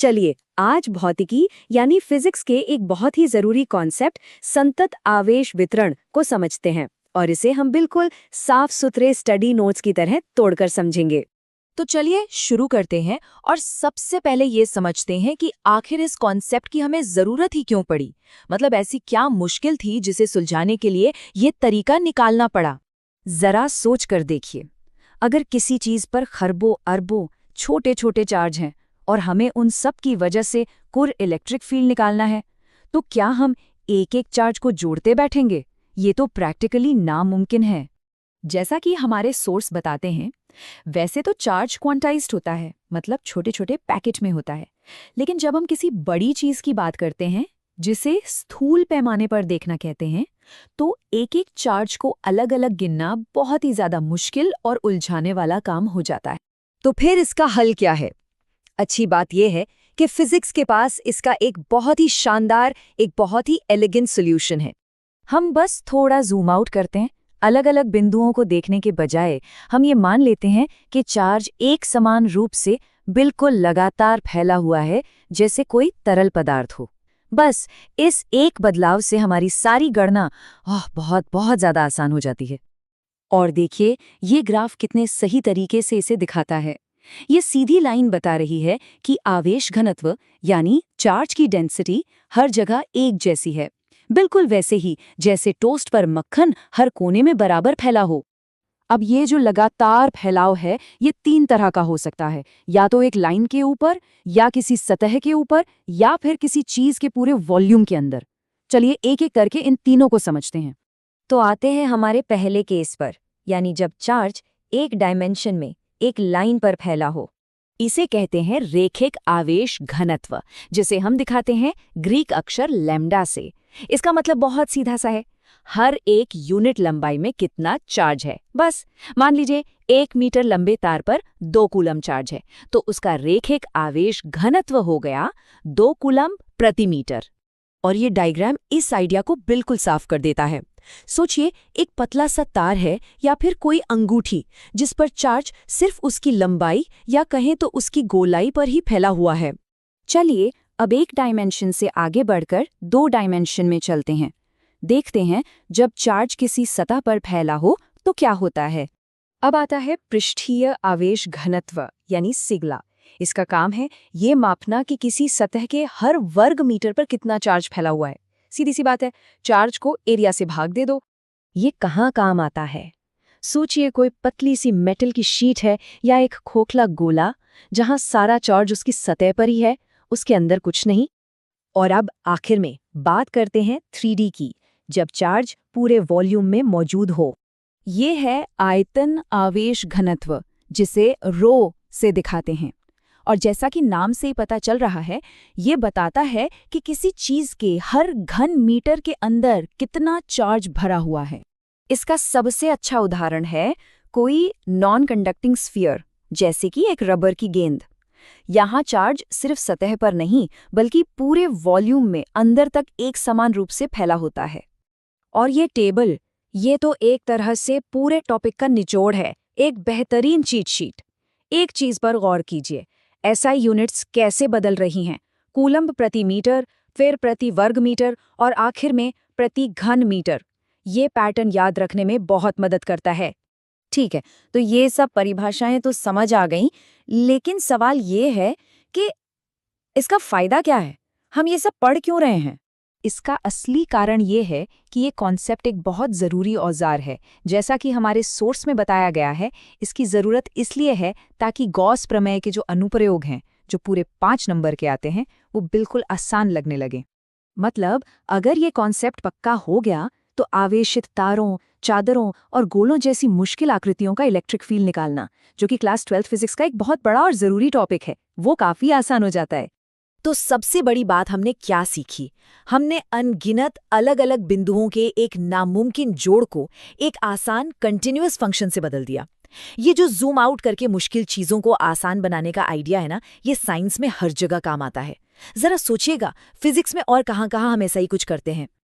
चलिए आज भौतिकी यानी फिजिक्स के एक बहुत ही जरूरी कॉन्सेप्ट संतत आवेश वितरण को समझते हैं और इसे हम बिल्कुल साफ सुथरे स्टडी नोट्स की तरह तोड़कर समझेंगे। तो चलिए शुरू करते हैं और सबसे पहले ये समझते हैं कि आखिर इस कॉन्सेप्ट की हमें जरूरत ही क्यों पड़ी। मतलब ऐसी क्या मुश्किल थी जिसे सुलझाने के लिए ये तरीका निकालना पड़ा। जरा सोच कर देखिए, अगर किसी चीज पर खरबों अरबों छोटे छोटे चार्ज हैं और हमें उन सब की वजह से कुल इलेक्ट्रिक फील्ड निकालना है, तो क्या हम एक एक चार्ज को जोड़ते बैठेंगे? ये तो प्रैक्टिकली नामुमकिन है। जैसा कि हमारे सोर्स बताते हैं, वैसे तो चार्ज क्वांटाइज्ड होता है, मतलब छोटे छोटे पैकेट में होता है। लेकिन जब हम किसी बड़ी चीज की बात करते हैं, जिसे स्थूल पैमाने पर देखना कहते हैं, तो एक एक चार्ज को अलग अलग गिनना बहुत ही ज्यादा मुश्किल और उलझाने वाला काम हो जाता है। तो फिर इसका हल क्या है? अच्छी बात यह है कि फिजिक्स के पास इसका एक बहुत ही शानदार, एक बहुत ही एलिगेंट सॉल्यूशन है। हम बस थोड़ा जूम आउट करते हैं। अलग अलग बिंदुओं को देखने के बजाय हम ये मान लेते हैं कि चार्ज एक समान रूप से बिल्कुल लगातार फैला हुआ है, जैसे कोई तरल पदार्थ हो। बस इस एक बदलाव से हमारी सारी गणना बहुत बहुत ज्यादा आसान हो जाती है। और देखिए, ये ग्राफ कितने सही तरीके से इसे दिखाता है। ये सीधी लाइन बता रही है कि आवेश घनत्व यानी चार्ज की डेंसिटी हर जगह एक जैसी है, बिल्कुल वैसे ही जैसे टोस्ट पर मक्खन हर कोने में बराबर फैला हो। अब ये जो लगातार फैलाव है, ये तीन तरह का हो सकता है। या तो एक लाइन के ऊपर, या किसी सतह के ऊपर, या फिर किसी चीज के पूरे वॉल्यूम के अंदर। चलिए एक एक करके इन तीनों को समझते हैं। तो आते हैं हमारे पहले केस पर, यानी जब चार्ज एक डायमेंशन में एक लाइन पर फैला हो। इसे कहते हैं रेखिक आवेश घनत्व, जिसे हम दिखाते हैं ग्रीक अक्षर लैम्डा से। इसका मतलब बहुत सीधा सा है, हर एक यूनिट लंबाई में कितना चार्ज है। बस मान लीजिए 1 मीटर लंबे तार पर 2 कूलम चार्ज है, तो उसका रेखिक आवेश घनत्व हो गया 2 कूलम प्रति मीटर। और ये डायग्राम इस आइडिया को बिल्कुल साफ कर देता है। सोचिए, एक पतला सा तार है या फिर कोई अंगूठी, जिस पर चार्ज सिर्फ उसकी लंबाई या कहें तो उसकी गोलाई पर ही फैला हुआ है। चलिए अब एक डायमेंशन से आगे बढ़कर 2 डायमेंशन में चलते हैं। देखते हैं जब चार्ज किसी सतह पर फैला हो तो क्या होता है। अब आता है पृष्ठीय आवेश घनत्व यानी सिग्मा। इसका काम है ये मापना कि किसी सतह के हर वर्ग मीटर पर कितना चार्ज फैला हुआ है। सीधी सी बात है, चार्ज को एरिया से भाग दे दो। ये कहाँ काम आता है? सोचिए, कोई पतली सी मेटल की शीट है या एक खोखला गोला, जहां सारा चार्ज उसकी सतह पर ही है, उसके अंदर कुछ नहीं। और अब आखिर में बात करते हैं 3D की, जब चार्ज पूरे वॉल्यूम में मौजूद हो। ये है आयतन आवेश घनत्व, जिसे रो से दिखाते हैं। और जैसा कि नाम से ही पता चल रहा है, ये बताता है कि किसी चीज के हर घन मीटर के अंदर कितना चार्ज भरा हुआ है। इसका सबसे अच्छा उदाहरण है कोई नॉन कंडक्टिंग स्फीयर, जैसे कि एक रबर की गेंद। यहाँ चार्ज सिर्फ सतह पर नहीं, बल्कि पूरे वॉल्यूम में अंदर तक एक समान रूप से फैला होता है। और ये टेबल, ये तो एक तरह से पूरे टॉपिक का निचोड़ है, एक बेहतरीन चीट शीट। एक चीज पर गौर कीजिए, एसआई यूनिट्स कैसे बदल रही हैं। कूलम्ब प्रति मीटर, फिर प्रति वर्ग मीटर और आखिर में प्रति घन मीटर। ये पैटर्न याद रखने में बहुत मदद करता है। ठीक है, तो ये सब परिभाषाएं तो समझ आ गईं, लेकिन सवाल ये है कि इसका फायदा क्या है? हम ये सब पढ़ क्यों रहे हैं? इसका असली कारण ये है कि ये कॉन्सेप्ट एक बहुत ज़रूरी औजार है। जैसा कि हमारे सोर्स में बताया गया है, इसकी ज़रूरत इसलिए है ताकि गॉस प्रमेय के जो अनुप्रयोग हैं, जो पूरे 5 नंबर के आते हैं, वो बिल्कुल आसान लगने लगे। मतलब अगर ये कॉन्सेप्ट पक्का हो गया, तो आवेशित तारों, चादरों और गोलों जैसी मुश्किल आकृतियों का इलेक्ट्रिक फील्ड निकालना, जो कि क्लास 12 फिजिक्स का एक बहुत बड़ा और ज़रूरी टॉपिक है, वो काफ़ी आसान हो जाता है। तो सबसे बड़ी बात हमने क्या सीखी? हमने अनगिनत अलग अलग बिंदुओं के एक नामुमकिन जोड़ को एक आसान कंटिन्यूअस फंक्शन से बदल दिया। ये जो जूम आउट करके मुश्किल चीजों को आसान बनाने का आइडिया है ना, ये साइंस में हर जगह काम आता है। जरा सोचिएगा, फिजिक्स में और कहाँ कहाँ हम ऐसा ही कुछ करते हैं।